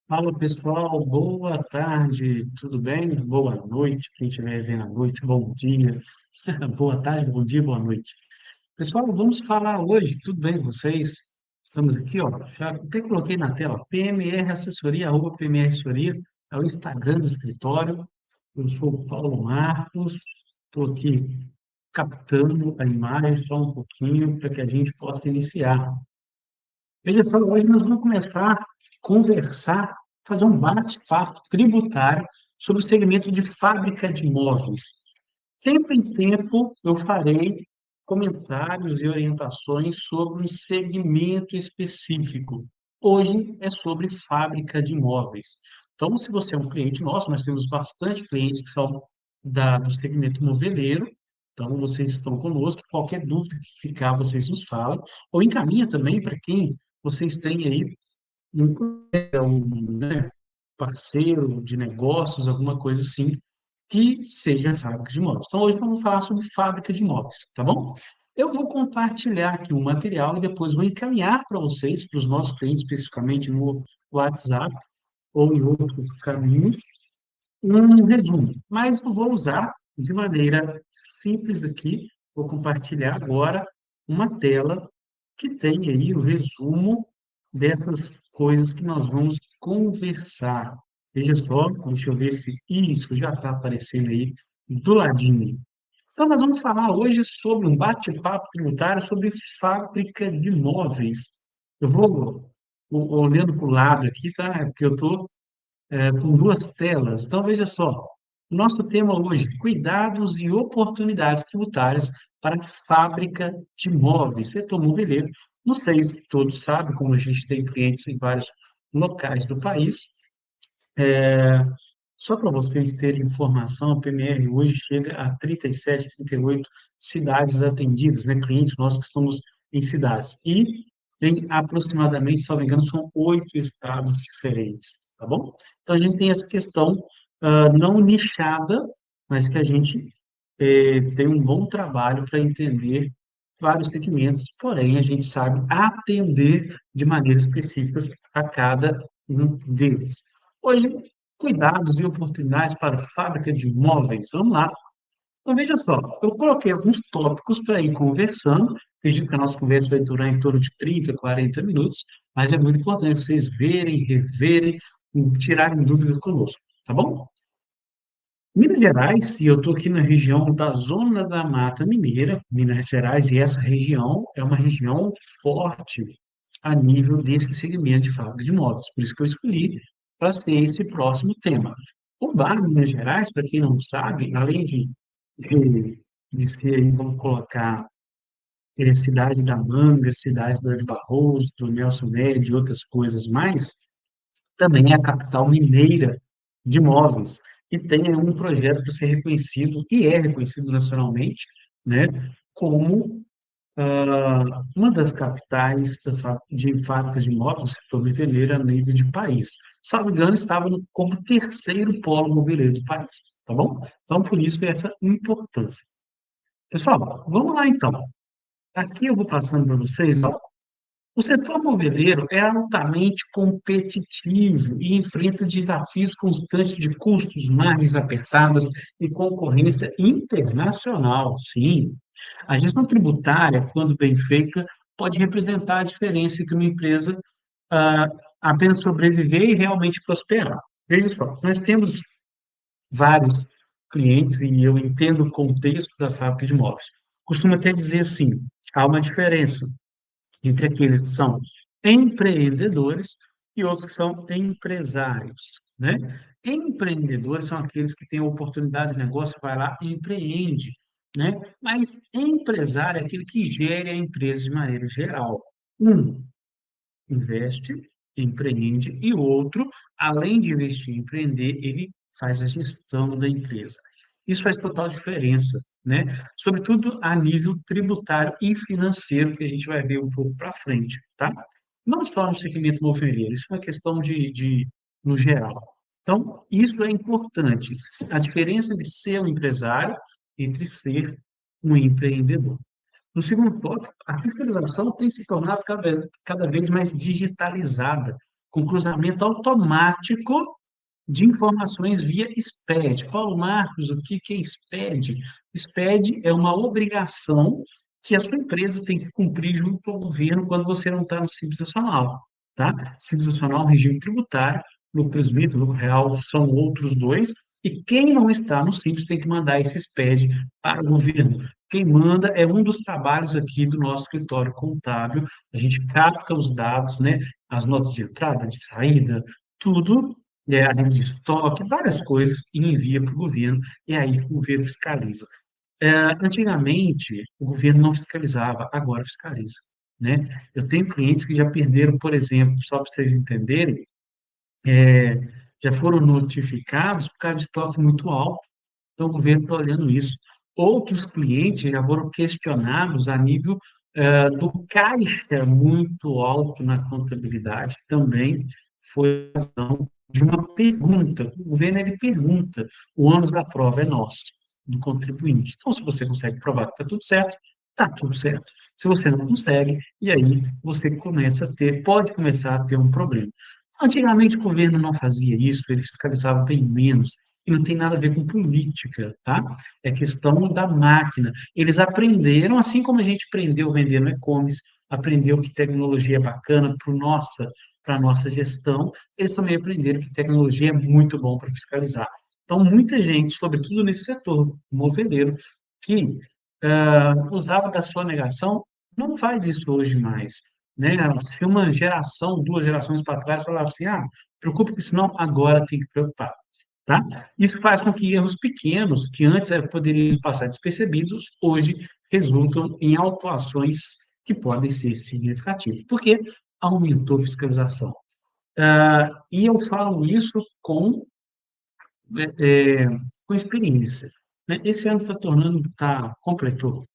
Fala pessoal, boa tarde, tudo bem? Boa noite, quem estiver vendo à noite, bom dia, boa tarde, bom dia, boa noite. Pessoal, vamos falar hoje, tudo bem com vocês? Estamos aqui, ó, já até coloquei na tela, PMR Assessoria, arroba PMR Assessoria, é o Instagram do escritório. Eu sou o Paulo Marcos, estou aqui captando a imagem só um pouquinho para que a gente possa iniciar. Veja só, hoje nós vamos começar a conversar, fazer um bate-papo tributário sobre o segmento de fábrica de móveis. Tempo em tempo eu farei comentários e orientações sobre um segmento específico. Hoje é sobre fábrica de móveis. Então, se você é um cliente nosso, nós temos bastante clientes que são do segmento moveleiro. Então, vocês estão conosco. Qualquer dúvida que ficar, vocês nos falam. Ou encaminha também para quem vocês têm aí um colega, né, parceiro de negócios, alguma coisa assim, que seja fábrica de móveis. Então, hoje nós vamos falar sobre fábrica de móveis, tá bom? Eu vou compartilhar aqui o material e depois vou encaminhar para vocês, para os nossos clientes, especificamente no WhatsApp ou em outro caminho, um resumo. Mas eu vou usar de maneira simples aqui, vou compartilhar agora uma tela que tem aí o resumo dessas coisas que nós vamos conversar. Veja só, deixa eu ver se isso já está aparecendo aí do ladinho. Então, nós vamos falar hoje sobre um bate-papo tributário sobre fábrica de móveis. Eu vou olhando para o lado aqui, tá? Porque eu estou com duas telas. Então, veja só. Nosso tema hoje, cuidados e oportunidades tributárias para fábrica de móveis, setor moveleiro. Não sei se todos sabem, como a gente tem clientes em vários locais do país. Só para vocês terem informação, a PMR hoje chega a 37, 38 cidades atendidas, né? Clientes nossos que estamos em cidades. E tem aproximadamente, se não me engano, são 8 estados diferentes, tá bom? Então, a gente tem essa questão não nichada, mas que a gente tem um bom trabalho para entender vários segmentos, porém, a gente sabe atender de maneira específica a cada um deles. Hoje, cuidados e oportunidades para a fábrica de móveis. Vamos lá. Então, veja só, eu coloquei alguns tópicos para ir conversando. Acredito que a nossa conversa vai durar em torno de 30, 40 minutos, mas é muito importante vocês verem, reverem, tirarem dúvidas conosco, tá bom? Minas Gerais, e eu estou aqui na região da Zona da Mata Mineira, Minas Gerais, e essa região é uma região forte a nível desse segmento de fábrica de móveis. Por isso que eu escolhi para ser esse próximo tema. O Bar Minas Gerais, para quem não sabe, além de ser, aí, vamos colocar, cidade da Manga, cidade do Ari Barroso, do Nelson Ned e outras coisas mais, também é a capital mineira de móveis e tem aí um projeto para ser reconhecido, e é reconhecido nacionalmente, né, como uma das capitais de fábricas de móveis do setor moveleiro a nível de país. Salvo engano, estava como terceiro polo moveleiro do país, tá bom? Então, por isso, essa importância. Pessoal, vamos lá então. Aqui eu vou passando para vocês, ó, o setor moveleiro é altamente competitivo e enfrenta desafios constantes de custos, margens apertadas e concorrência internacional. Sim, a gestão tributária, quando bem feita, pode representar a diferença entre uma empresa ah, apenas sobreviver e realmente prosperar. Veja só, nós temos vários clientes e eu entendo o contexto da fábrica de móveis. Costumo até dizer assim, há uma diferença entre aqueles que são empreendedores e outros que são empresários, né? Empreendedores são aqueles que têm a oportunidade de negócio, vai lá e empreende, né? Mas empresário é aquele que gere a empresa de maneira geral. Um investe, empreende, e o outro, além de investir e empreender, ele faz a gestão da empresa. Isso faz total diferença, né? Sobretudo a nível tributário e financeiro, que a gente vai ver um pouco para frente, tá? Não só no segmento moveleiro, isso é uma questão no geral. Então, isso é importante, a diferença de ser um empresário entre ser um empreendedor. No segundo tópico, a fiscalização tem se tornado cada vez mais digitalizada. com cruzamento automático de informações via SPED. Paulo Marcos, o que que é SPED? SPED é uma obrigação que a sua empresa tem que cumprir junto ao governo quando você não está no Simples Nacional, tá? Simples Nacional, regime tributário, lucro presumido, lucro real são outros dois, e quem não está no Simples tem que mandar esse SPED para o governo. Quem manda é um dos trabalhos aqui do nosso escritório contábil. A gente capta os dados, né? As notas de entrada, de saída, tudo, a nível de estoque, várias coisas, e envia para o governo, e aí o governo fiscaliza. Antigamente, o governo não fiscalizava, agora fiscaliza, né? Eu tenho clientes que já perderam, por exemplo, só para vocês entenderem, é, já foram notificados por causa de estoque muito alto, então o governo está olhando isso. Outros clientes já foram questionados a nível do caixa muito alto na contabilidade, também foi razão de uma pergunta. O governo ele pergunta, o ônus da prova é nosso, do contribuinte. Então, se você consegue provar que está tudo certo, está tudo certo. Se você não consegue, e aí você começa a ter, pode começar a ter um problema. Antigamente o governo não fazia isso, ele fiscalizava bem menos, e não tem nada a ver com política, tá? É questão da máquina. Eles aprenderam, assim como a gente aprendeu vendendo e-commerce, aprendeu que tecnologia é bacana para a nossa gestão, eles também aprenderam que tecnologia é muito bom para fiscalizar. Então, muita gente, sobretudo nesse setor moveleiro, que usava da sonegação, não faz isso hoje mais. Né? Se uma geração, duas gerações para trás, falava assim, preocupe com isso não, agora tem que preocupar. Tá? Isso faz com que erros pequenos, que antes poderiam passar despercebidos, hoje resultam em autuações que podem ser significativas, porque aumentou a fiscalização. E eu falo isso com experiência. Né? Esse ano está tornando, completou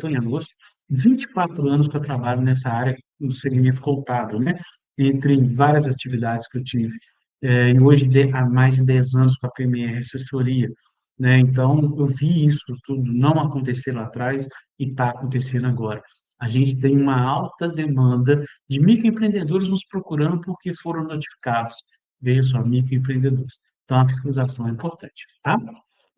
em agosto, 24 anos que eu trabalho nessa área do segmento contábil, né? Entre várias atividades que eu tive. E hoje, há mais de 10 anos com a PMR Assessoria, né? Então, eu vi isso tudo não acontecer lá atrás e está acontecendo agora. A gente tem uma alta demanda de microempreendedores nos procurando porque foram notificados. Veja só, microempreendedores. Então, a fiscalização é importante, tá?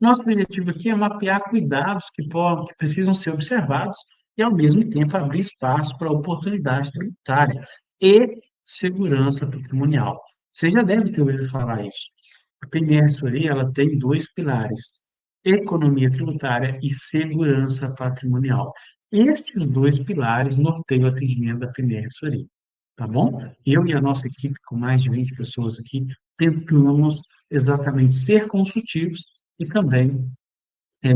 Nosso objetivo aqui é mapear cuidados que precisam ser observados e, ao mesmo tempo, abrir espaço para oportunidade tributária e segurança patrimonial. Você já deve ter ouvido falar isso. A PMR Soria, ela tem dois pilares: economia tributária e segurança patrimonial. Esses dois pilares norteiam o atendimento da PMR Soria, tá bom? Eu e a nossa equipe, com mais de 20 pessoas aqui, tentamos exatamente ser consultivos e também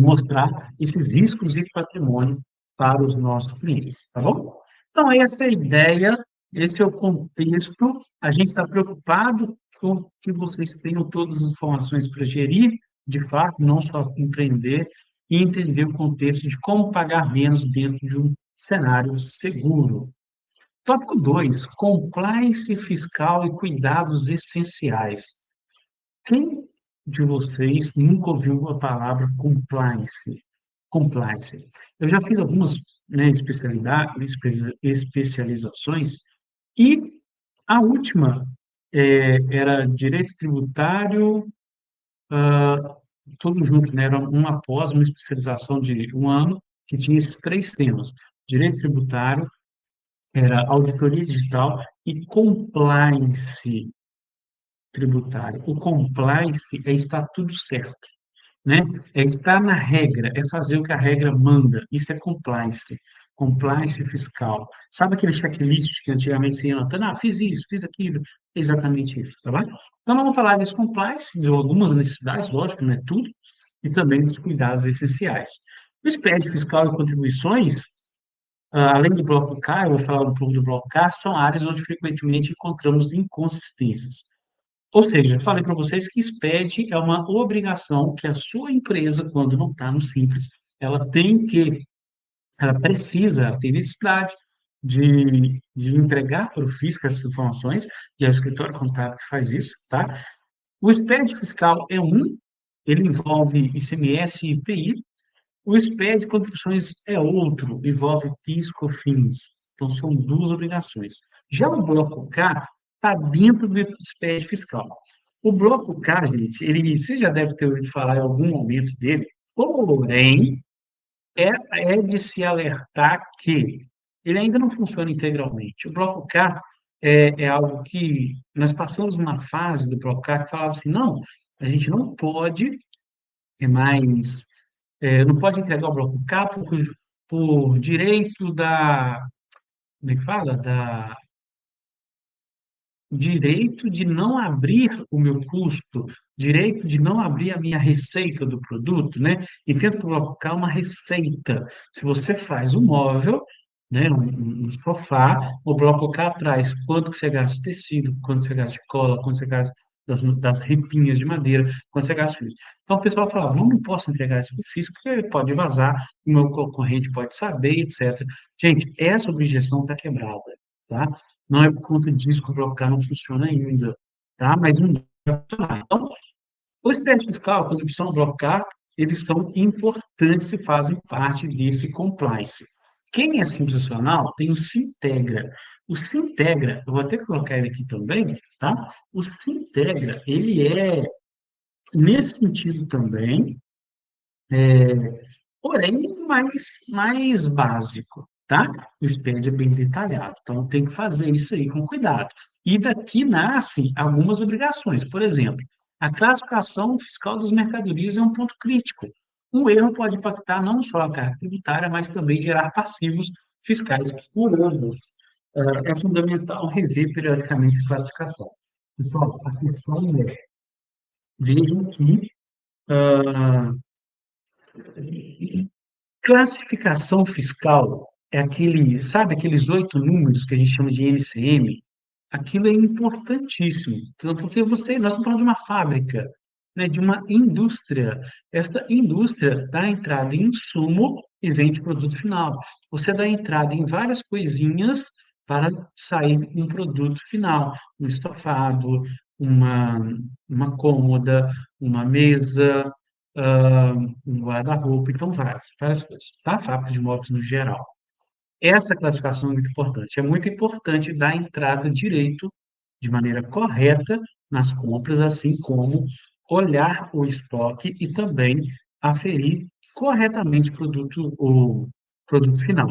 mostrar esses riscos e patrimônio para os nossos clientes, tá bom? Então, essa é a ideia, esse é o contexto. A gente está preocupado com que vocês tenham todas as informações para gerir, de fato, não só empreender, e entender o contexto de como pagar menos dentro de um cenário seguro. Tópico 2: compliance fiscal e cuidados essenciais. Quem de vocês nunca ouviu a palavra compliance? Compliance. Eu já fiz algumas, né, especializações e a última era direito tributário, tudo junto, né? Era uma pós, uma especialização de um ano que tinha esses três temas: direito tributário, era auditoria digital e compliance tributário. O compliance é estar tudo certo, né? É estar na regra, é fazer o que a regra manda. Isso é compliance. Compliance fiscal. Sabe aquele checklist que antigamente você ia anotando? Fiz isso, fiz aquilo. É exatamente isso, tá bom? Então, vamos falar desse compliance, de algumas necessidades, lógico, não é tudo, e também dos cuidados essenciais. O SPED fiscal e contribuições, além do bloco K, eu vou falar um pouco do bloco K, são áreas onde frequentemente encontramos inconsistências. Ou seja, eu falei para vocês que SPED é uma obrigação que a sua empresa, quando não está no Simples, ela tem que, ela precisa, ela tem necessidade de entregar para o fisco essas informações, e é o escritório contábil que faz isso, tá? O SPED fiscal é ele envolve ICMS e IPI. O SPED de contribuições é outro, envolve PIS, COFINS. Então, são duas obrigações. Já o bloco K está dentro do SPED fiscal. O bloco K, gente, você já deve ter ouvido falar em algum momento dele, porém, é de se alertar que ele ainda não funciona integralmente. O bloco K é algo que nós passamos uma fase do bloco K que falava assim, não, a gente não pode mais, não pode entregar o bloco K por direito da, como é que fala? Direito de não abrir o meu custo, direito de não abrir a minha receita do produto, né? E tento colocar uma receita. Se você faz um móvel, né, um sofá, o bloco cá atrás, quanto que você gasta de tecido, quanto você gasta de cola, quanto você gasta das ripinhas de madeira, quanto você gasta disso. Então o pessoal fala, não posso entregar isso para o fisco, porque pode vazar, o meu concorrente pode saber, etc. Gente, essa objeção está quebrada, tá? Não é por conta disso que o bloco não funciona ainda, tá? Mas um dia vai funcionar. Então, os testes fiscal, a contribuição ao bloco eles são importantes e fazem parte desse compliance. Quem é simples nacional tem o Sintegra. O Sintegra, eu vou até colocar ele aqui também, tá? O Sintegra, ele é, nesse sentido também, porém mais básico, tá? O SPED é bem detalhado, então tem que fazer isso aí com cuidado. E daqui nascem algumas obrigações. Por exemplo, a classificação fiscal das mercadorias é um ponto crítico. Um erro pode impactar não só a carga tributária, mas também gerar passivos fiscais por anos. É fundamental rever periodicamente a classificação. Pessoal, a questão é, vejam que classificação fiscal é aquele, sabe, aqueles 8 números que a gente chama de NCM? Aquilo é importantíssimo, então, porque nós estamos falando de uma fábrica, né, de uma indústria. Esta indústria dá entrada em insumo e vende produto final. Você dá entrada em várias coisinhas para sair um produto final, um estofado, uma, uma cômoda, uma mesa, um guarda-roupa, então várias coisas, tá? Fábrica de móveis no geral. Essa classificação é muito importante. É muito importante dar entrada direito, de maneira correta, nas compras, assim como olhar o estoque e também aferir corretamente o produto final.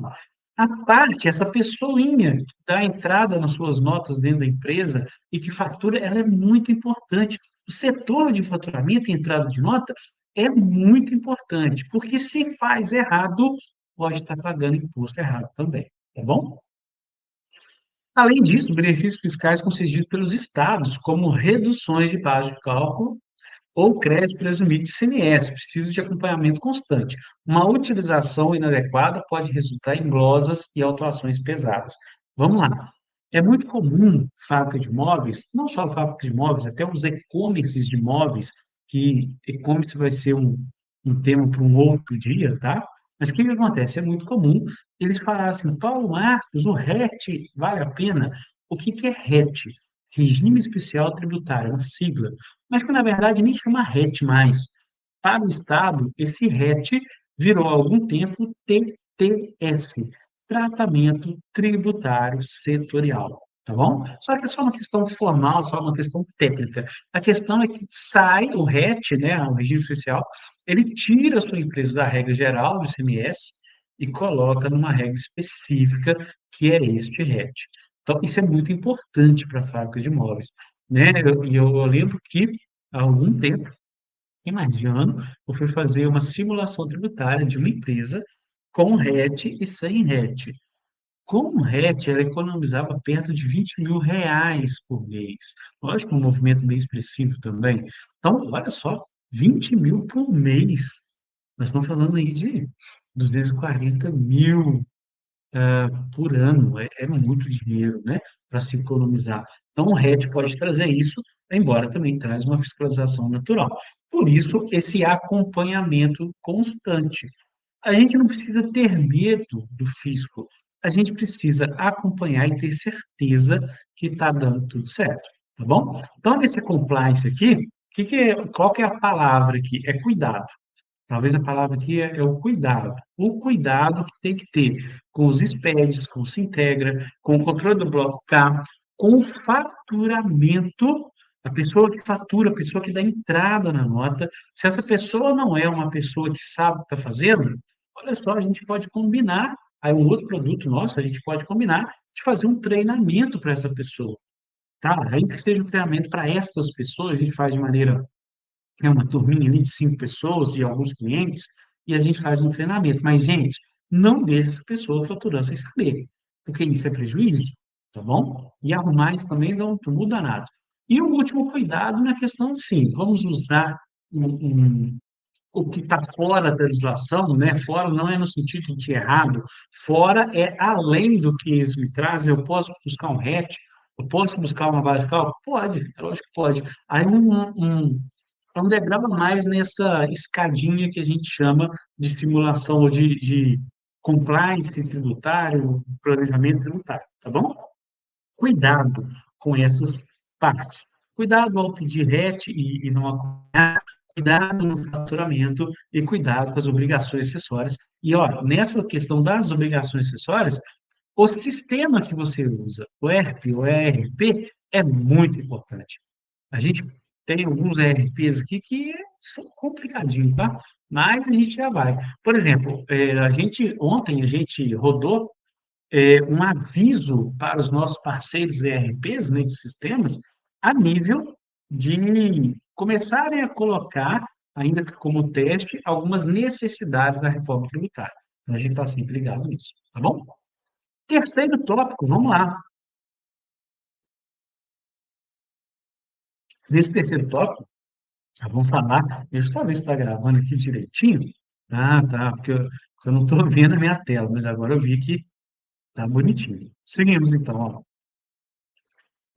A parte, essa pessoinha que dá entrada nas suas notas dentro da empresa e que fatura, ela é muito importante. O setor de faturamento e entrada de nota é muito importante, porque se faz errado, pode estar pagando imposto errado também, tá bom? Além disso, benefícios fiscais concedidos pelos estados, como reduções de base de cálculo ou crédito presumido de ICMS, precisam de acompanhamento constante. Uma utilização inadequada pode resultar em glosas e autuações pesadas. Vamos lá. É muito comum fábrica de móveis, não só fábrica de móveis, até os e-commerces de móveis, que e-commerce vai ser um tema para um outro dia, tá? Mas o que que acontece? É muito comum eles falarem assim, Paulo Marcos, o RET vale a pena? O que que é RET? Regime Especial Tributário, uma sigla, mas que na verdade nem chama RET mais. Para o Estado, esse RET virou há algum tempo TTS, Tratamento Tributário Setorial, tá bom? Só que é só uma questão formal, só uma questão técnica. A questão é que sai o RET, né, o regime especial, ele tira a sua empresa da regra geral do ICMS e coloca numa regra específica, que é este RET. Então, isso é muito importante para a fábrica de imóveis, né? Eu lembro que há algum tempo, tem mais de ano, eu fui fazer uma simulação tributária de uma empresa com RET e sem RET. Com o RET, ela economizava perto de R$ 20.000 por mês. Lógico, um movimento bem expressivo também. Então, olha só, 20 mil por mês. Nós estamos falando aí de 240 mil por ano. É muito dinheiro, né, para se economizar. Então, o RET pode trazer isso, embora também traz uma fiscalização natural. Por isso, esse acompanhamento constante. A gente não precisa ter medo do fisco, a gente precisa acompanhar e ter certeza que está dando tudo certo, tá bom? Então, nesse compliance aqui, qual que é a palavra aqui? É cuidado. Talvez a palavra aqui é o cuidado. O cuidado que tem que ter com os SPEDs, com o Sintegra, com o controle do bloco K. com o faturamento, a pessoa que fatura, a pessoa que dá entrada na nota. Se essa pessoa não é uma pessoa que sabe o que está fazendo, olha só, a gente pode combinar, aí um outro produto nosso, a gente pode combinar de fazer um treinamento para essa pessoa, tá? Ainda que seja um treinamento para estas pessoas, a gente faz de maneira é uma turminha ali de 5 pessoas, de alguns clientes, e a gente faz um treinamento. Mas, gente, não deixe essa pessoa faturando sem saber, porque isso é prejuízo, tá bom? E arrumar isso também dá um tumulto danado. E o último cuidado na questão, sim, vamos usar o que está fora da legislação, né? Fora não é no sentido de errado, fora é além do que eles me trazem. Eu posso buscar um RET, eu posso buscar uma base de cálculo? Pode, é lógico que pode. Aí é um degrau a mais nessa escadinha que a gente chama de simulação ou de compliance tributário, planejamento tributário, tá bom? Cuidado com essas partes. Cuidado ao pedir RET e não acompanhar, cuidado no faturamento e cuidado com as obrigações acessórias. E, ó, nessa questão das obrigações acessórias, o sistema que você usa, o ERP, o ERP, é muito importante. A gente tem alguns ERPs aqui que são complicadinhos, tá? Mas a gente já vai. Por exemplo, ontem a gente rodou um aviso para os nossos parceiros ERPs, né, de sistemas, a nível de começarem a colocar, ainda que como teste, algumas necessidades da reforma tributária. Então, a gente está sempre ligado nisso, tá bom? Terceiro tópico, vamos lá. Nesse terceiro tópico, vamos falar, deixa eu só ver se está gravando aqui direitinho. Ah, tá, porque eu não estou vendo a minha tela, mas agora eu vi que tá bonitinho. Seguimos então, ó.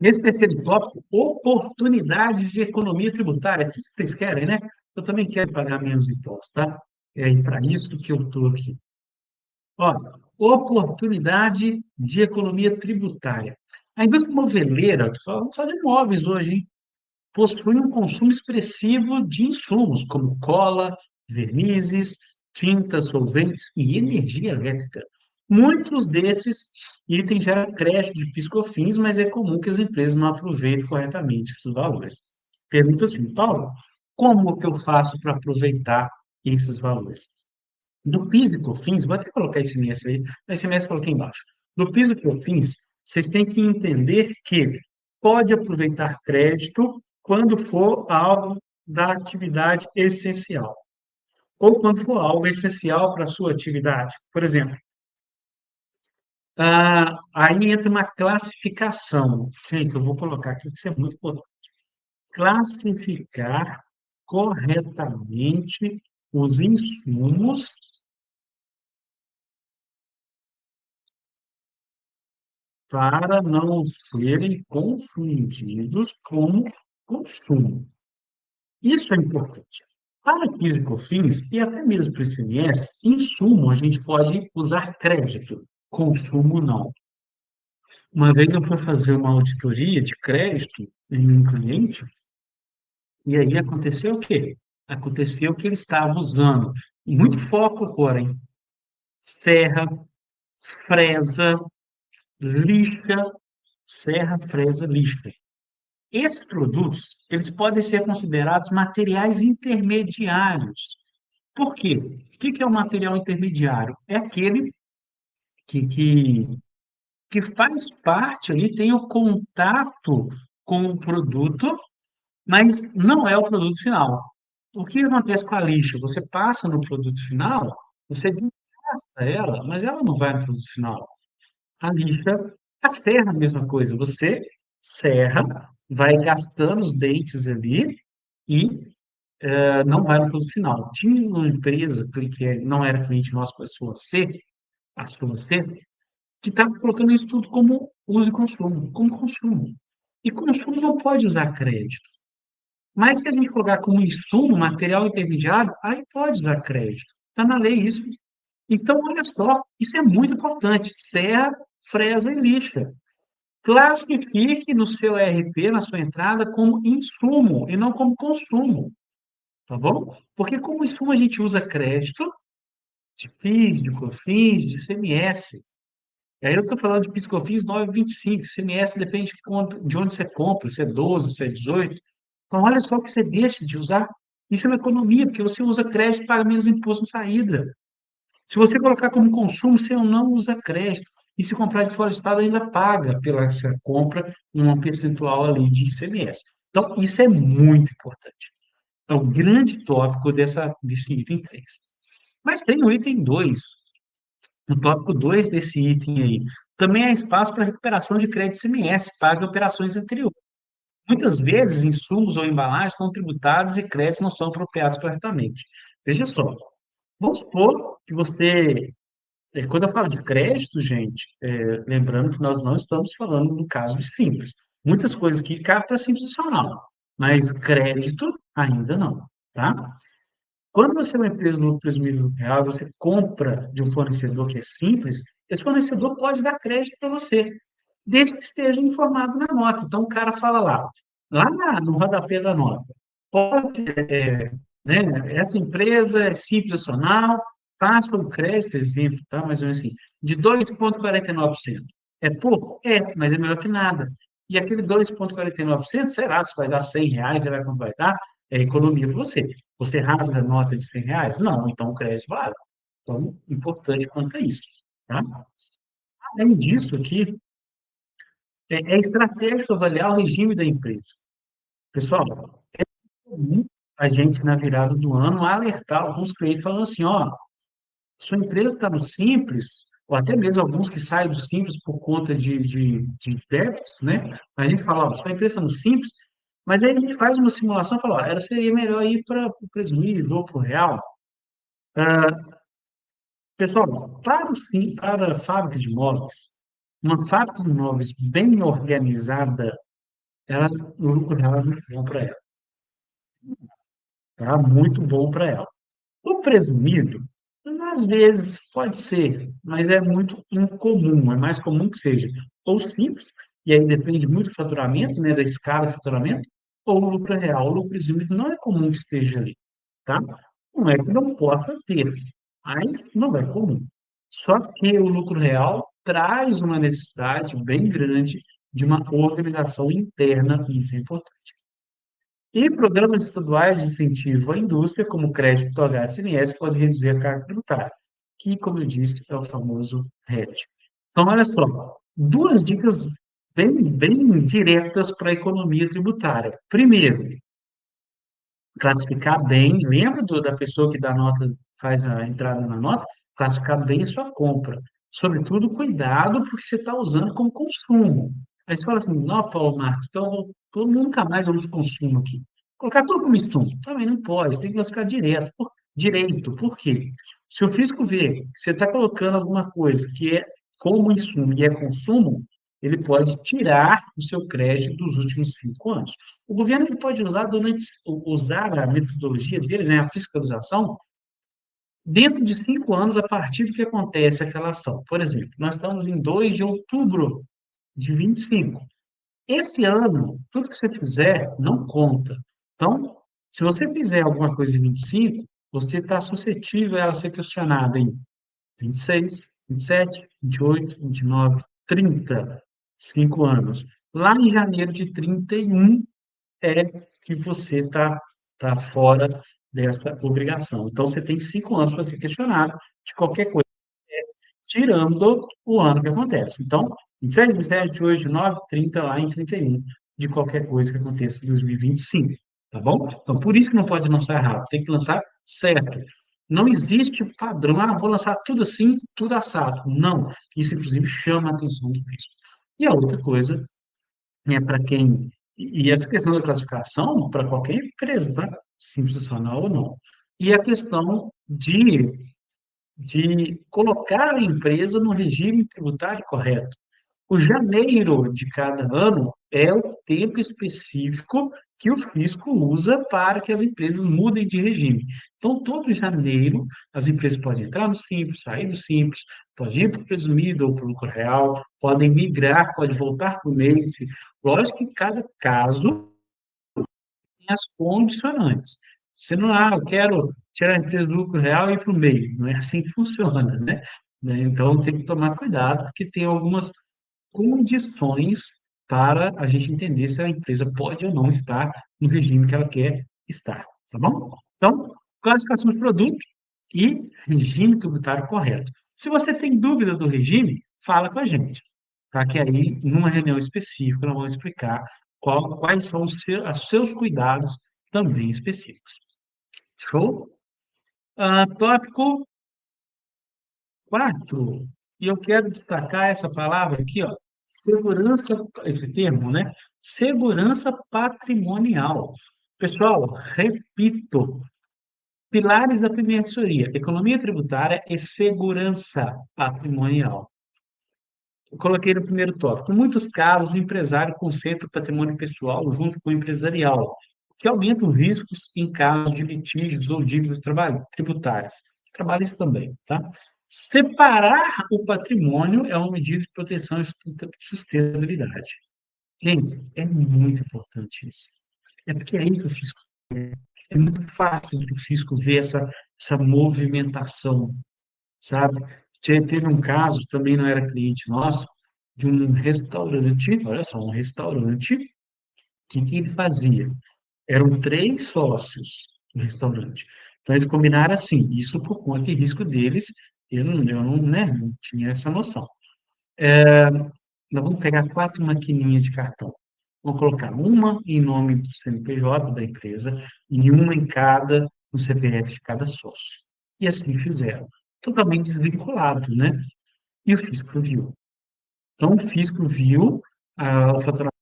Nesse terceiro tópico, oportunidades de economia tributária. O que vocês querem, né? Eu também quero pagar menos impostos, tá? É para isso que eu estou aqui. Ó, oportunidade de economia tributária. A indústria moveleira, estou falando só de imóveis hoje, hein? Possui um consumo expressivo de insumos, como cola, vernizes, tintas, solventes e energia elétrica. Muitos desses itens geram crédito de PIS/COFINS, mas é comum que as empresas não aproveitem corretamente esses valores. Pergunta assim, Paulo, como que eu faço para aproveitar esses valores? Do PIS e COFINS, vou até colocar esse mês aí, esse mês coloquei embaixo. Do PIS e COFINS, vocês têm que entender que pode aproveitar crédito quando for algo da atividade essencial, ou quando for algo essencial para a sua atividade. Por exemplo, aí entra uma classificação. Gente, eu vou colocar aqui que isso é muito importante. Classificar corretamente os insumos para não serem confundidos com consumo. Isso é importante. Para PIS e COFINS, e até mesmo para o ICMS, insumo a gente pode usar crédito, consumo não. Uma vez eu fui fazer uma auditoria de crédito em um cliente, e aí aconteceu o quê? Aconteceu que ele estava usando, muito foco agora, hein? Serra, fresa, lixa, serra, fresa, lixa. Esses produtos, eles podem ser considerados materiais intermediários. Por quê? O que é um material intermediário? É aquele que, que, que faz parte ali, tem o contato com o produto, mas não é o produto final. O que acontece com a lixa? Você passa no produto final, você desgasta ela, mas ela não vai no produto final. A lixa, a serra, a mesma coisa. Você serra, vai gastando os dentes ali e não vai no produto final. Tinha uma empresa não era cliente nosso, a sua C, que estava colocando isso tudo como uso e consumo, como consumo. E consumo não pode usar crédito. Mas se a gente colocar como insumo, material intermediário, aí pode usar crédito. Está na lei isso. Então, olha só, isso é muito importante. Serra, fresa e lixa. Classifique no seu ERP, na sua entrada, como insumo e não como consumo, tá bom? Porque como insumo a gente usa crédito de PIS, de COFINS, de ICMS. E aí eu estou falando de PIS/COFINS 9,25, CMS depende de onde você compra, se é 12, se é 18. Então, olha só o que você deixa de usar. Isso é uma economia, porque você usa crédito e paga menos imposto na saída. Se você colocar como consumo, você não usa crédito. E se comprar de fora do estado, ainda paga pela essa compra um percentual ali de ICMS. Então, isso é muito importante. É o grande tópico desse item 3. Mas tem o item 2, o tópico 2 desse item aí. Também há espaço para recuperação de crédito ICMS, pago em operações anteriores. Muitas vezes, insumos ou embalagens são tributados e créditos não são apropriados corretamente. Veja só, vamos supor que você quando eu falo de crédito, gente, lembrando que nós não estamos falando no caso de simples. Muitas coisas aqui cabem para simples nacional, mas crédito ainda não, tá? Quando você é uma empresa de lucro presumido real, você compra de um fornecedor que é simples, esse fornecedor pode dar crédito para você, desde que esteja informado na nota. Então, o cara fala no rodapé da nota, pode, né, essa empresa é simples nacional, passa o crédito, exemplo, tá? Mais ou menos assim, de 2,49%. É pouco? É, mas é melhor que nada. E aquele 2,49%, será se vai dar R$ 100, será quanto vai dar? É economia para você. Você rasga a nota de R$ 100? Não, então o crédito vale. Então, importante quanto a isso, tá? Além disso aqui, é estratégico avaliar o regime da empresa. Pessoal, comum a gente, na virada do ano, alertar alguns clientes falando assim, ó, sua empresa está no Simples, ou até mesmo alguns que saem do Simples por conta de débitos, né? A gente fala, ó, sua empresa está no Simples, mas aí a gente faz uma simulação e fala, ó, seria melhor ir para o presumido ou para o real. Pessoal, para a fábrica de móveis, uma fábrica de móveis bem organizada, ela, o lucro dela é muito bom para ela, tá? Muito bom para ela. O presumido, às vezes pode ser, mas é muito incomum, é mais comum que seja ou simples, e aí depende muito do faturamento, né, da escala de faturamento, ou o lucro real. O lucro presumido não é comum que esteja ali, tá? Não é que não possa ter, mas não é comum. Só que o lucro real traz uma necessidade bem grande de uma organização interna, e isso é importante. E programas estaduais de incentivo à indústria, como o crédito do HSMS, podem reduzir a carga tributária, que, como eu disse, é o famoso RET. Então, olha só, duas dicas bem diretas para a economia tributária. Primeiro, classificar bem, lembra da pessoa que dá nota, faz a entrada na nota? Classificar bem a sua compra. Sobretudo, cuidado, porque você está usando como consumo. Aí você fala assim, não, Paulo Marcos, então eu nunca mais eu uso consumo aqui. Colocar tudo como insumo. Também não pode, tem que classificar direito. Por quê? Se o fisco vê que você está colocando alguma coisa que é como insumo e é consumo, ele pode tirar o seu crédito dos últimos 5 anos. O governo ele pode usar a metodologia dele, né, a fiscalização, dentro de 5 anos a partir do que acontece aquela ação. Por exemplo, nós estamos em 2 de outubro de 25. Esse ano, tudo que você fizer não conta. Então, se você fizer alguma coisa em 25, você está suscetível a ela ser questionada em 26, 27, 28, 29, 30, 5 anos. Lá em janeiro de 31 é que você tá fora dessa obrigação. Então, você tem 5 anos para ser questionado de qualquer coisa, tirando o ano que acontece. Então, 27, 27, 28, 29, 30, lá em 31, de qualquer coisa que aconteça em 2025, tá bom? Então, por isso que não pode lançar rápido, tem que lançar certo. Não existe padrão, vou lançar tudo assim, tudo assado. Não, isso inclusive chama a atenção do fisco. E a outra coisa para quem. E essa questão da classificação para qualquer empresa, tá? Simples nacional ou não. E a questão de colocar a empresa no regime tributário correto. O janeiro de cada ano é o tempo específico que o fisco usa para que as empresas mudem de regime. Então, todo janeiro, as empresas podem entrar no Simples, sair do Simples, podem ir para o presumido ou para o lucro real, podem migrar, podem voltar para o MEI. Lógico que cada caso tem as condicionantes. Você não, eu quero tirar a empresa do lucro real e ir para o meio. Não é assim que funciona, né? né? Então, tem que tomar cuidado, porque tem algumas condições para a gente entender se a empresa pode ou não estar no regime que ela quer estar, tá bom? Então, classificação de produto e regime tributário correto. Se você tem dúvida do regime, fala com a gente, tá? Que aí, numa reunião específica, nós vamos explicar quais são os seus cuidados também específicos. Show? Tópico 4. E eu quero destacar essa palavra aqui, ó, segurança, esse termo, né? Segurança patrimonial. Pessoal, repito, pilares da primeira assessoria, economia tributária e segurança patrimonial. Eu coloquei no primeiro tópico. Em muitos casos, o empresário concentra o patrimônio pessoal junto com o empresarial, o que aumenta os riscos em caso de litígios ou dívidas tributárias. Trabalhistas também, tá? Separar o patrimônio é uma medida de proteção e sustentabilidade. Gente, é muito importante isso. É porque é aí que o fisco é muito fácil do fisco ver essa movimentação, sabe? Teve um caso, também não era cliente nosso, de um restaurante, olha só, um restaurante, que ele fazia? Eram três sócios no restaurante. Então, eles combinaram assim, isso por conta e risco deles, eu não, né, não tinha essa noção. Nós vamos pegar quatro maquininhas de cartão. Vamos colocar uma em nome do CNPJ da empresa e uma em cada, no CPF de cada sócio. E assim fizeram. Totalmente desvinculado, né? E o fisco viu. Então, o fisco viu o faturamento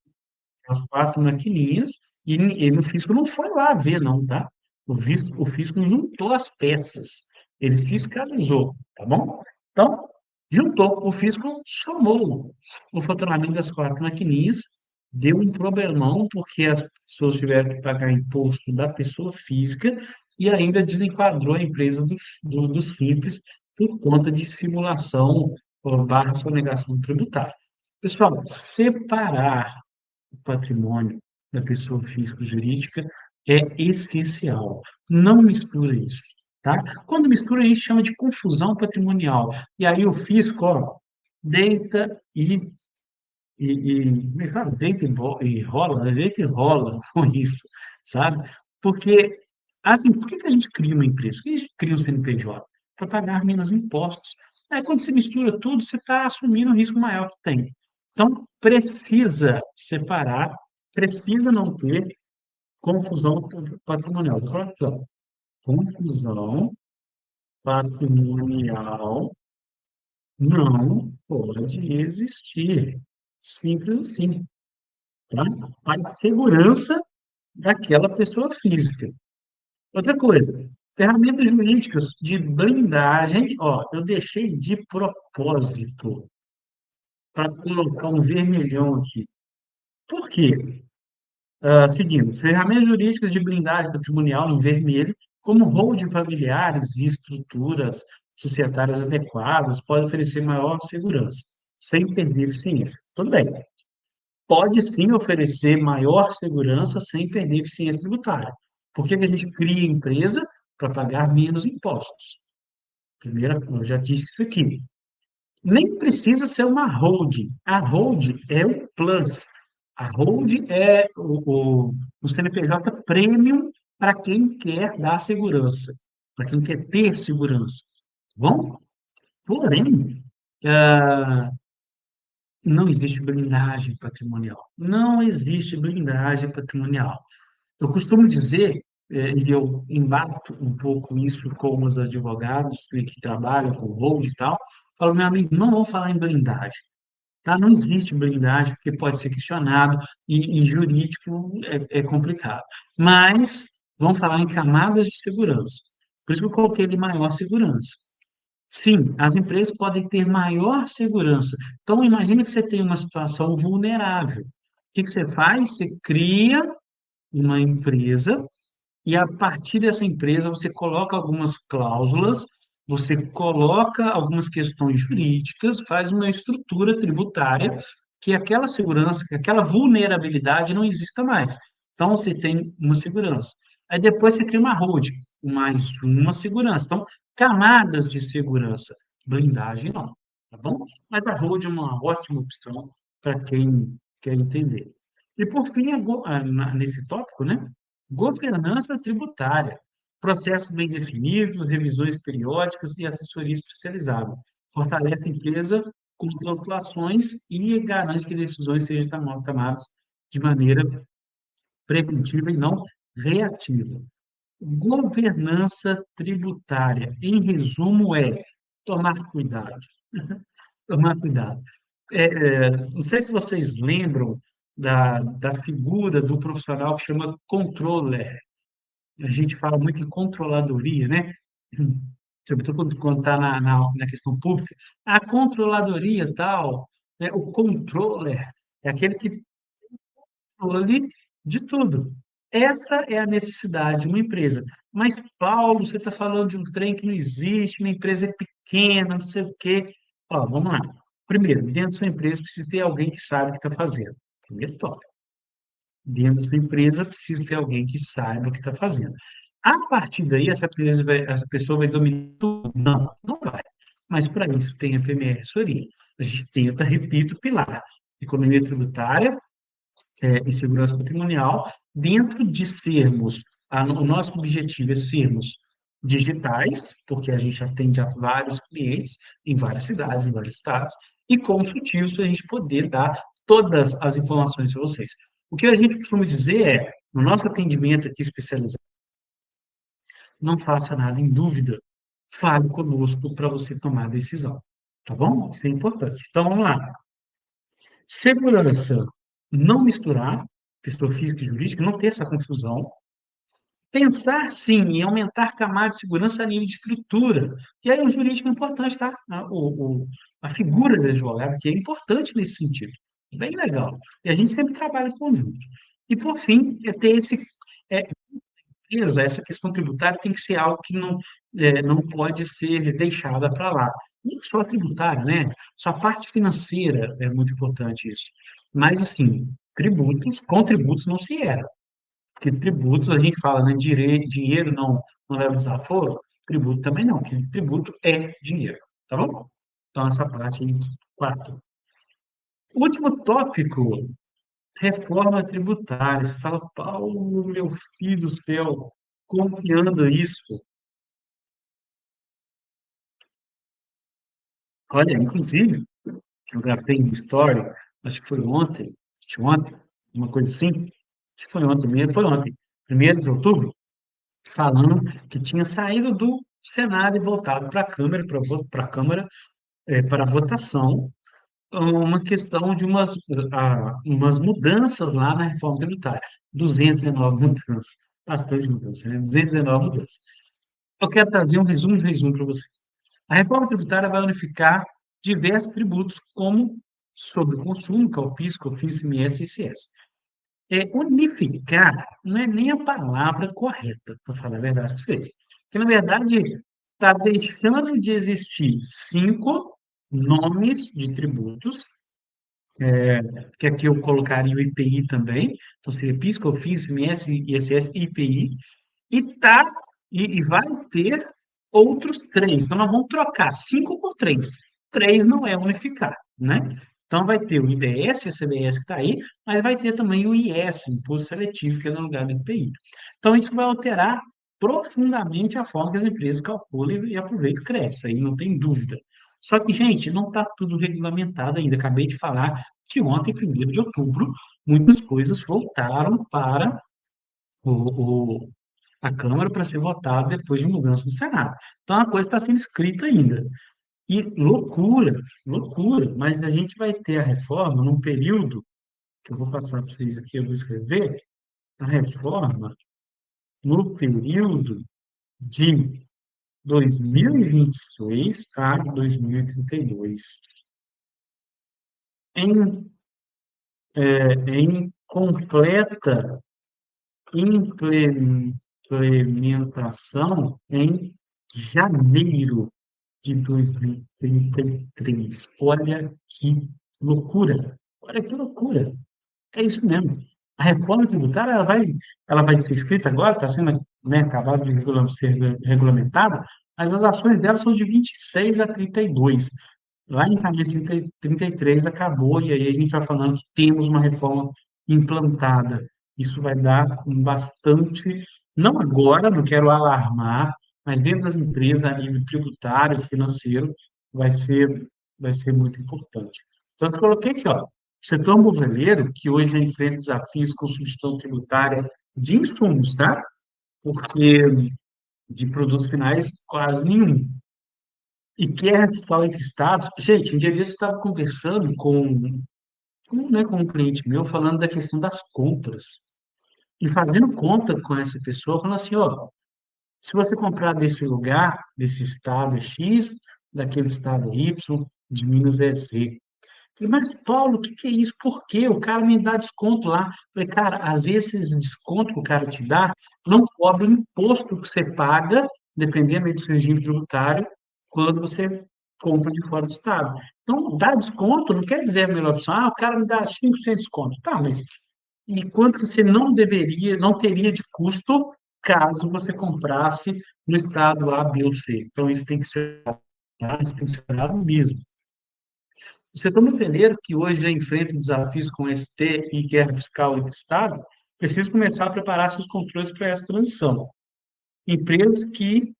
das quatro maquininhas e o fisco não foi lá ver, não, tá? O fisco juntou as peças. Ele fiscalizou, tá bom? Então, juntou. O fisco somou o faturamento das quatro maquininhas, deu um problemão, porque as pessoas tiveram que pagar imposto da pessoa física e ainda desenquadrou a empresa do Simples por conta de simulação ou barra sonegação tributária. Pessoal, separar o patrimônio da pessoa física ou jurídica é essencial. Não mistura isso, tá? Quando mistura, a gente chama de confusão patrimonial. E aí o fisco, ó, deita como é que fala? Deita e rola, né? Deita e rola com isso, sabe? Porque, assim, por que que a gente cria uma empresa? Por que a gente cria um CNPJ? Para pagar menos impostos. Aí, quando você mistura tudo, você está assumindo o risco maior que tem. Então, precisa separar, precisa não ter confusão patrimonial. Confusão patrimonial não pode existir. Simples assim, tá? Para segurança daquela pessoa física. Outra coisa, ferramentas jurídicas de blindagem, ó, eu deixei de propósito para colocar um vermelhão aqui. Por quê? Seguindo, ferramentas jurídicas de blindagem patrimonial em vermelho, como holding familiares e estruturas societárias adequadas, podem oferecer maior segurança, sem perder eficiência. Tudo bem. Pode sim oferecer maior segurança sem perder eficiência tributária. Por que que a gente cria empresa? Para pagar menos impostos. Primeira, eu já disse isso aqui. Nem precisa ser uma holding. A holding é o plus. A holding é o CNPJ premium para quem quer dar segurança, para quem quer ter segurança. Tá bom? Porém, ah, não existe blindagem patrimonial. Não existe blindagem patrimonial. Eu costumo dizer, e eu embato um pouco isso com os advogados que trabalham com hold e tal, falo, meu amigo, não vou falar em blindagem, tá? Não existe blindagem, porque pode ser questionado e jurídico é complicado. Mas vamos falar em camadas de segurança. Por isso que eu coloquei de maior segurança. Sim, as empresas podem ter maior segurança. Então, imagine que você tem uma situação vulnerável. O que que você faz? Você cria uma empresa e a partir dessa empresa você coloca algumas cláusulas, você coloca algumas questões jurídicas, faz uma estrutura tributária que aquela segurança, que aquela vulnerabilidade não exista mais. Então você tem uma segurança. Aí depois você cria uma holding, mais uma segurança. Então, camadas de segurança. blindagem não, tá bom? Mas a Hold é uma ótima opção para quem quer entender. E por fim, nesse tópico, né? Governança tributária, processos bem definidos, revisões periódicas e assessoria especializada. Fortalece a empresa com flutuações e garante que decisões sejam tomadas de maneira preventiva e não reativa. Governança tributária, em resumo, é tomar cuidado. Tomar cuidado. Não sei se vocês lembram da figura do profissional que chama controller. A gente fala muito em controladoria, né? Sobretudo quando está na questão pública. A controladoria tal, né? O controller é aquele que controle de tudo. Essa é a necessidade de uma empresa. Mas, Paulo, você está falando de um trem que não existe, uma empresa é pequena, não sei o quê. Ó, vamos lá. Primeiro, dentro da sua empresa precisa ter alguém que sabe o que está fazendo. Primeiro tópico. Dentro da sua empresa precisa ter alguém que saiba o que está fazendo. A partir daí, essa pessoa vai dominar tudo? Não, não vai. Mas para isso tem a PME Assessoria. A gente tenta, repito, pilar. Economia tributária, e segurança patrimonial, dentro de sermos, o nosso objetivo é sermos digitais, porque a gente atende a vários clientes em várias cidades, em vários estados, e consultivos para a gente poder dar todas as informações para vocês. O que a gente costuma dizer é, no nosso atendimento aqui especializado, não faça nada em dúvida, fale conosco para você tomar a decisão, tá bom? Isso é importante. Então, vamos lá. Segurança, não misturar pessoa física e jurídica, não ter essa confusão. Pensar, sim, em aumentar camadas de segurança a nível de estrutura. E aí o jurídico é importante, tá? A figura do advogado, que é importante nesse sentido. Bem legal. E a gente sempre trabalha em conjunto. E, por fim, é ter é, essa questão tributária tem que ser algo que não pode ser deixada para lá. Não só tributário, né? Só a parte financeira é muito importante isso. Mas, assim, com tributos não se erra. Porque tributos, a gente fala, né? Dinheiro não leva desaforo, tributo também não, porque tributo é dinheiro, tá bom? Então, essa parte aí, quarto. Último tópico, reforma tributária. Você fala, Paulo, meu filho do céu, como que anda isso? Olha, inclusive, eu gravei um story, acho que foi ontem, uma coisa assim, acho que foi ontem mesmo, foi ontem, 1º de outubro, falando que tinha saído do Senado e voltado para a Câmara, para votação, uma questão de umas mudanças lá na reforma tributária. 219 mudanças, bastante mudanças, né? 219 mudanças. Eu quero trazer um resumo para você. A reforma tributária vai unificar diversos tributos, como sobre o consumo, que é o PIS, COFINS, ICMS e ICS. Unificar não é nem a palavra correta, para falar a verdade que seja. Porque, na verdade, está deixando de existir 5 nomes de tributos, que aqui eu colocaria o IPI também, então seria PIS, COFINS, ICMS, ISS e IPI, e e vai ter outros 3. Então, nós vamos trocar 5 por 3. 3 não é unificar, né? Então, vai ter o IBS e a CBS que está aí, mas vai ter também o IS, Imposto Seletivo, que é no lugar do IPI. Então, isso vai alterar profundamente a forma que as empresas calculam e aproveitam o crédito, isso aí não tem dúvida. Só que, gente, não está tudo regulamentado ainda. Acabei de falar que ontem, 1º de outubro, muitas coisas voltaram para o, a Câmara para ser votada depois de mudança no Senado. Então, a coisa está sendo escrita ainda. E loucura, loucura, mas a gente vai ter a reforma num período, que eu vou passar para vocês aqui, eu vou escrever, a reforma no período de 2026 a 2032, em, em completa implementação em janeiro de 2033. Olha que loucura! Olha que loucura! É isso mesmo. A reforma tributária ela vai ser escrita agora, está sendo, né, acabado de ser regulamentada, mas as ações dela são de 26 a 32. Lá em Caminho 33 acabou, e aí a gente está falando que temos uma reforma implantada. Isso vai dar um bastante, não agora, não quero alarmar, mas dentro das empresas, a nível tributário, financeiro, vai ser, vai ser muito importante. Então, eu coloquei aqui, ó, o setor moveleiro, que hoje enfrenta desafios com substituição tributária de insumos, tá? Porque de produtos finais, quase nenhum. E guerra fiscal entre estados. Gente, um dia desse eu estava conversando com um cliente meu, falando da questão das compras. E fazendo conta com essa pessoa, falando assim, ó, se você comprar desse lugar, desse estado é X, daquele estado é Y, de Minas é Z. Falei, mas, Paulo, o que que é isso? Por quê? O cara me dá desconto lá. Falei, cara, às vezes esse desconto que o cara te dá não cobre o imposto que você paga, dependendo do seu regime tributário, quando você compra de fora do estado. Então, dar desconto não quer dizer a melhor opção. Ah, o cara me dá 5% de desconto. Tá, mas e quanto você não deveria, não teria de custo caso você comprasse no estado A, B ou C. Então, isso tem que ser, tá? Isso tem que ser olhado mesmo. O setor moveleiro, que hoje já enfrenta desafios com ST e guerra fiscal entre Estados, precisa começar a preparar seus controles para essa transição. Empresas que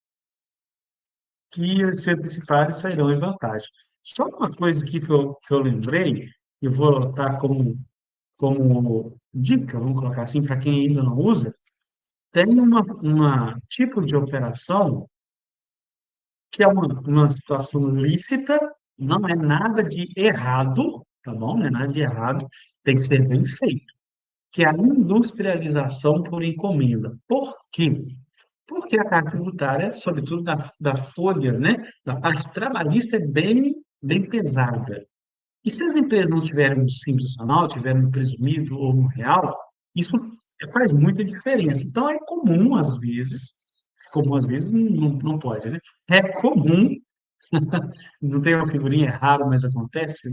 se anteciparem sairão em vantagem. Só uma coisa aqui que eu lembrei, eu vou dar como dica, vamos colocar assim, para quem ainda não usa, tem uma tipo de operação que é uma situação lícita, não é nada de errado, tá bom? Não é nada de errado, tem que ser bem feito, que é a industrialização por encomenda. Por quê? Porque a carga tributária, sobretudo da folha, né, da parte trabalhista, é bem pesada. E se as empresas não tiverem um simples nacional, tiverem um presumido ou um real, isso faz muita diferença. Então, comum às vezes não pode, né? É comum, não tem uma figurinha, é raro, mas acontece.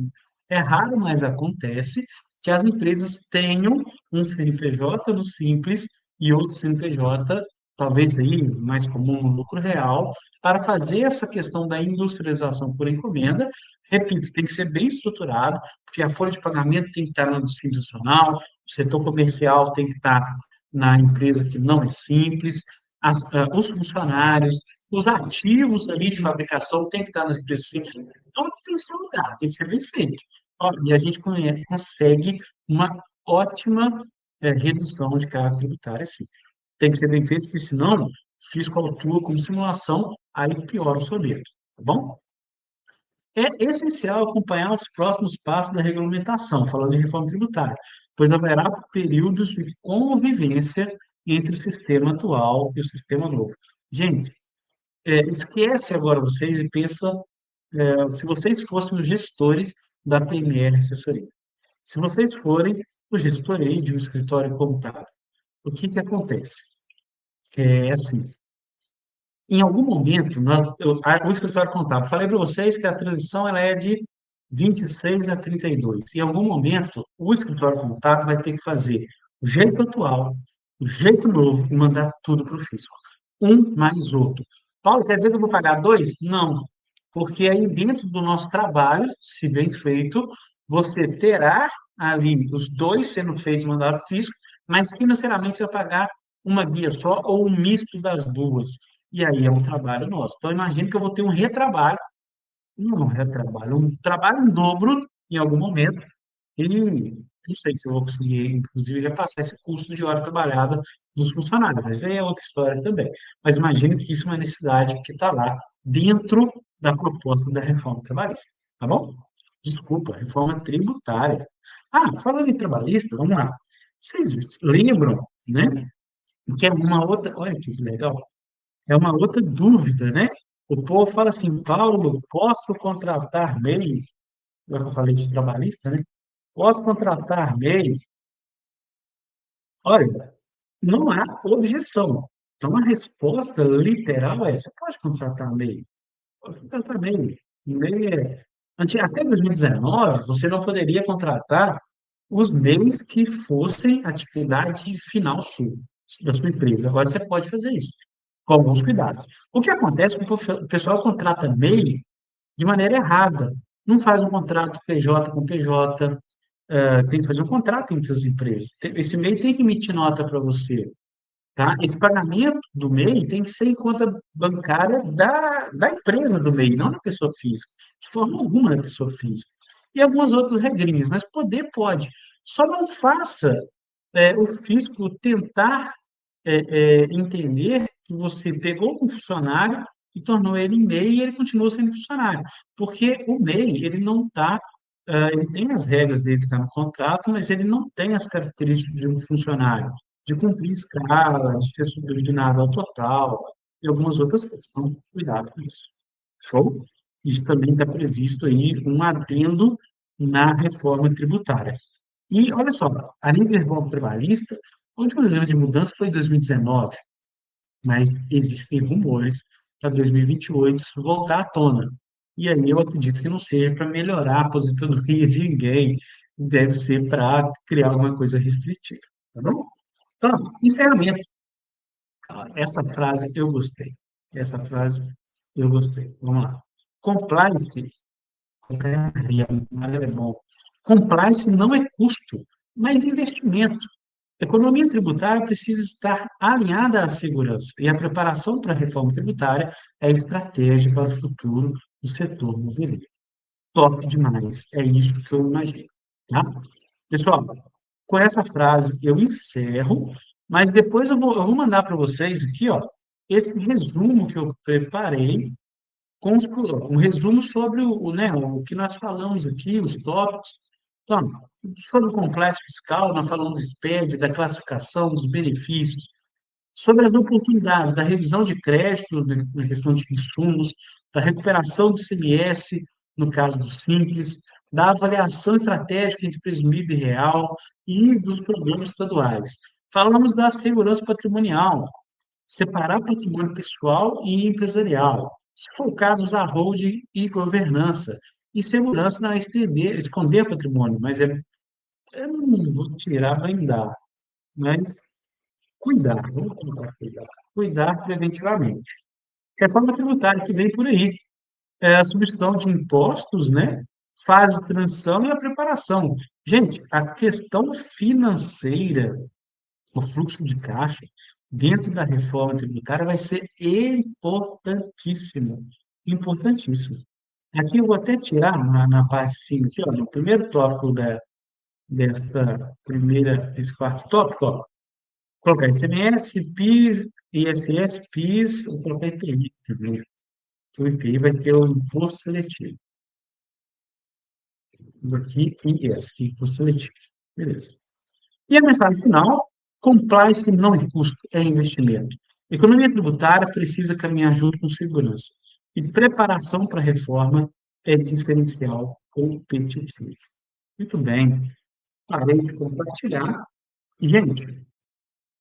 É raro, mas acontece que as empresas tenham um CNPJ no Simples e outro CNPJ, talvez aí mais comum no lucro real, para fazer essa questão da industrialização por encomenda. Repito, tem que ser bem estruturado, porque a folha de pagamento tem que estar no Simples Nacional, o setor comercial tem que estar na empresa que não é simples, os funcionários, os ativos ali de fabricação têm que estar nas empresas simples. Tudo tem seu lugar, tem que ser bem feito. Ó, e a gente consegue uma ótima redução de carga tributária, sim. Tem que ser bem feito, porque senão o fisco atua como simulação, aí piora o soneto, tá bom? É essencial acompanhar os próximos passos da regulamentação, falando de reforma tributária, pois haverá períodos de convivência entre o sistema atual e o sistema novo. Gente, esquece agora vocês e pensa, se vocês fossem os gestores da PMR Assessoria. Se vocês forem o gestor aí de um escritório contábil, o que que acontece? É assim, em algum momento, o escritório contábil, falei para vocês que a transição ela é de 26 a 32. Em algum momento, o escritório contábil vai ter que fazer o jeito atual, o jeito novo e mandar tudo para o fisco. Um mais outro. Paulo, quer dizer que eu vou pagar dois? Não, porque aí dentro do nosso trabalho, se bem feito, você terá ali os dois sendo feitos, mandado para o fisco, mas financeiramente você vai pagar uma guia só ou um misto das duas. E aí é um trabalho nosso. Então, imagino que eu vou ter um retrabalho, não um retrabalho, um trabalho em dobro em algum momento, e não sei se eu vou conseguir, inclusive, já passar esse custo de hora trabalhada dos funcionários, mas aí é outra história também. Mas imagino que isso é uma necessidade que está lá dentro da proposta da reforma trabalhista, tá bom? Desculpa, reforma tributária. Ah, falando em trabalhista, vamos lá. Vocês lembram, né, que é uma outra, olha que legal, é uma outra dúvida, né? O povo fala assim, Paulo, posso contratar MEI? Agora que eu falei de trabalhista, né? Posso contratar MEI? Olha, não há objeção. Então, a resposta literal é: você pode contratar MEI? Pode contratar MEI. MEI até 2019, você não poderia contratar os MEIs que fossem atividade final sua, da sua empresa. Agora você pode fazer isso. com alguns cuidados. O que acontece é que o pessoal contrata MEI de maneira errada. Não faz um contrato PJ com PJ, tem que fazer um contrato entre as empresas. Esse MEI tem que emitir nota para você. Tá? Esse pagamento do MEI tem que ser em conta bancária da empresa do MEI, não da pessoa física, de forma alguma da pessoa física. E algumas outras regrinhas, mas poder pode. Só não faça o fisco tentar entender que você pegou um funcionário e tornou ele MEI e ele continua sendo funcionário. Porque o MEI, ele não está, ele tem as regras dele que está no contrato, mas ele não tem as características de um funcionário, de cumprir escala, de ser subordinado ao total, e algumas outras coisas. Então, cuidado com isso. Show? Isso também está previsto aí um adendo na reforma tributária. E olha só, a nível de reforma trabalhista, a última grande mudança foi em 2019, mas existem rumores para 2028 isso voltar à tona. E aí eu acredito que não seja para melhorar a aposentadoria de ninguém, deve ser para criar alguma coisa restritiva, tá bom? Então, encerramento. Essa frase eu gostei. Essa frase eu gostei. Vamos lá. Compliance, qualquer é bom. Compliance não é custo, mas investimento. Economia tributária precisa estar alinhada à segurança, e a preparação para a reforma tributária é estratégia para o futuro do setor moveleiro. Top demais, é isso que eu imagino, tá? Pessoal, com essa frase eu encerro, mas depois eu vou mandar para vocês aqui, ó, esse resumo que eu preparei, um resumo sobre né, o que nós falamos aqui, os tópicos. Então, sobre o complexo fiscal, nós falamos do SPED, da classificação, dos benefícios, sobre as oportunidades da revisão de crédito na questão de insumos, da recuperação do CMS, no caso do Simples, da avaliação estratégica entre presumido e real e dos programas estaduais. Falamos da segurança patrimonial, separar patrimônio pessoal e empresarial. Se for o caso, usar holding e governança. E segurança na esconder patrimônio, mas eu não vou tirar, blindar, mas cuidar, vamos colocar cuidar. Cuidar preventivamente. Reforma tributária que vem por aí. É a substituição de impostos, né? Fase de transição e a preparação. Gente, a questão financeira, o fluxo de caixa, dentro da reforma tributária, vai ser importantíssimo. Importantíssimo. Aqui eu vou até tirar na parte 5, aqui, ó, no primeiro tópico desta primeira, esse quarto tópico, ó, colocar ICMS, PIS, ISS, PIS, vou colocar IPI também. O IPI vai ter o imposto seletivo. Aqui, IS, imposto seletivo. Beleza. E a mensagem final: compliance não é custo, é investimento. Economia tributária precisa caminhar junto com segurança. E preparação para a reforma é diferencial competitivo. Muito bem. Parei de compartilhar. Gente,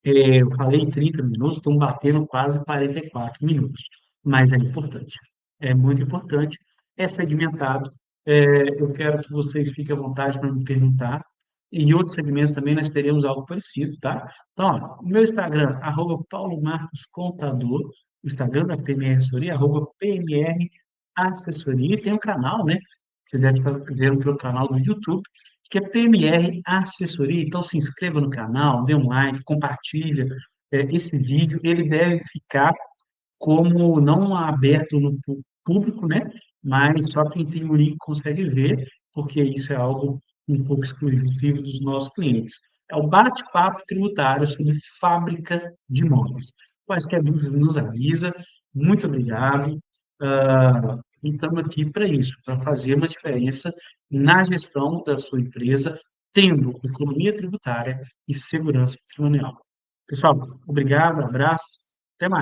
eu falei 30 minutos, estão batendo quase 44 minutos, mas é importante, é muito importante, é segmentado. Eu quero que vocês fiquem à vontade para me perguntar, e em outros segmentos também nós teremos algo parecido, tá? Então, ó, o meu Instagram, arroba Paulo Marcos Contador, o Instagram da PMR Assessoria, arroba PMR Assessoria, e tem um canal, né? Você deve estar vendo pelo canal do YouTube, que é PMR Assessoria. Então, se inscreva no canal, dê um like, compartilha esse vídeo. Ele deve ficar como não aberto no público, né? Mas só quem tem o link consegue ver, porque isso é algo um pouco exclusivo dos nossos clientes. É o bate-papo tributário sobre fábrica de imóveis. Quaisquer dúvidas, nos avisa. Muito obrigado. E estamos aqui para isso, para fazer uma diferença na gestão da sua empresa, tendo economia tributária e segurança patrimonial. Pessoal, obrigado, abraço.